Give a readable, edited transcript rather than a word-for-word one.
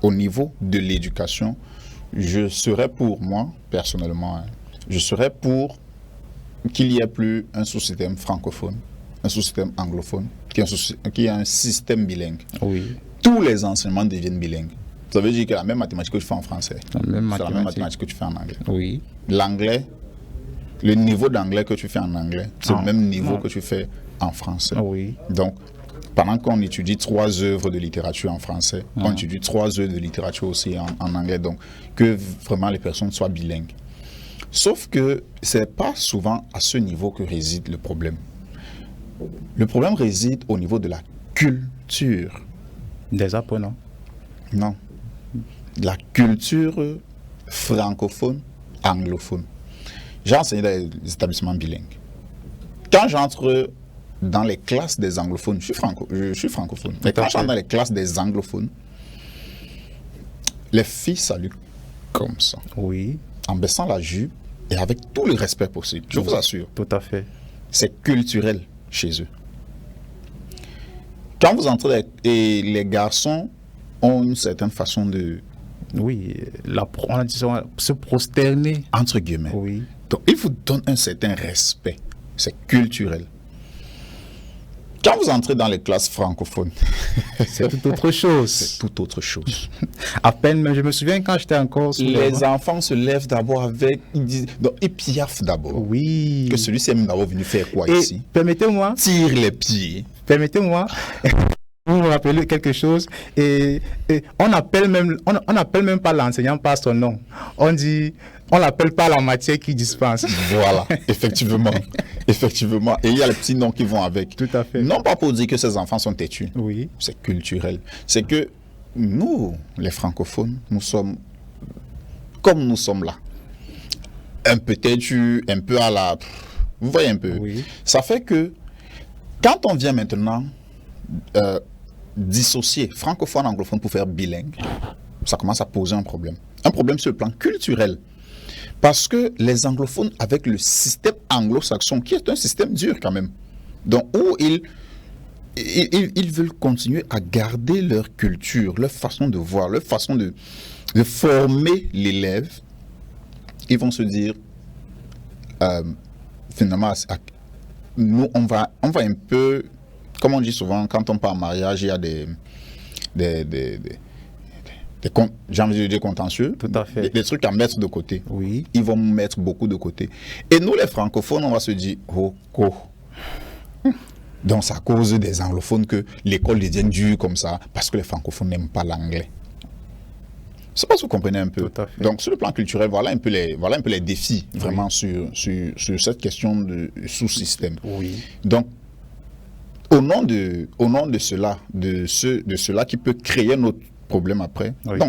au niveau de l'éducation, je serais pour moi, personnellement, je serais pour qu'il n'y ait plus un sous-système francophone, un sous-système anglophone, qu'il y ait un système bilingue. Oui. Tous les enseignements deviennent bilingues. Ça veut dire que la même mathématique que tu fais en français, La même c'est la même mathématique. mathématique que tu fais en anglais. Oui. L'anglais, le niveau d'anglais que tu fais en anglais, c'est le même niveau que tu fais en français. Oui. Donc, pendant qu'on étudie 3 œuvres de littérature en français, on étudie 3 œuvres de littérature aussi en anglais, donc que vraiment les personnes soient bilingues. Sauf que c'est pas souvent à ce niveau que réside le problème. Le problème réside au niveau de la culture. Des apprenants. Non. La culture francophone, anglophone. J'ai enseigné dans les établissements bilingues. Quand j'entre dans les classes des anglophones, je suis francophone, mais quand j'entre dans les classes des anglophones, les filles saluent comme ça, Oui. en baissant la jupe et avec tout le respect possible. Je vous assure, Tout à fait. c'est culturel chez eux. Quand vous entrez, et les garçons ont une certaine façon de, Oui. On dit ça, se prosterner. entre guillemets. Oui. Donc, ils vous donnent un certain respect. C'est culturel. Quand vous entrez dans les classes francophones, C'est tout autre chose. c'est tout autre chose. À peine, même, je me souviens quand j'étais encore sous Les enfants se lèvent d'abord avec, ils disent, donc ils piaffent d'abord. Oui. Que celui-ci est même d'abord venu faire quoi Et ici? permettez-moi, Tire les pieds. vous me rappelez quelque chose, et on n'appelle même pas l'enseignant par son nom. On l'appelle pas la matière qui dispense. Voilà, effectivement. Effectivement. Et il y a les petits noms qui vont avec. Tout à fait. Non pas pour dire que ces enfants sont têtus. Oui. C'est culturel. C'est que nous, les francophones, nous sommes comme nous sommes là. Un peu têtus, un peu à la... Vous voyez un peu. Oui. Ça fait que quand on vient maintenant dissocier francophone, anglophone pour faire bilingue, ça commence à poser un problème. Un problème sur le plan culturel. Parce que les anglophones, avec le système anglo-saxon, qui est un système dur quand même, donc où ils veulent continuer à garder leur culture, leur façon de voir, leur façon de former l'élève, ils vont se dire, finalement, nous, on va un peu, comme on dit souvent, quand on part en mariage, il y a j'ai envie de dire contentieux, Tout à fait. des trucs à mettre de côté. Oui. Ils vont mettre beaucoup de côté. Et nous, les francophones, on va se dire, oh. Donc, c'est à cause des anglophones que l'école devient dure comme ça, parce que les francophones n'aiment pas l'anglais. Je ne sais pas si vous comprenez un peu. Tout à fait. Donc, sur le plan culturel, voilà un peu les défis, vraiment, sur cette question de sous-système. Oui. Donc, au nom de cela, de cela qui peut créer notre problème après. Oui. Donc,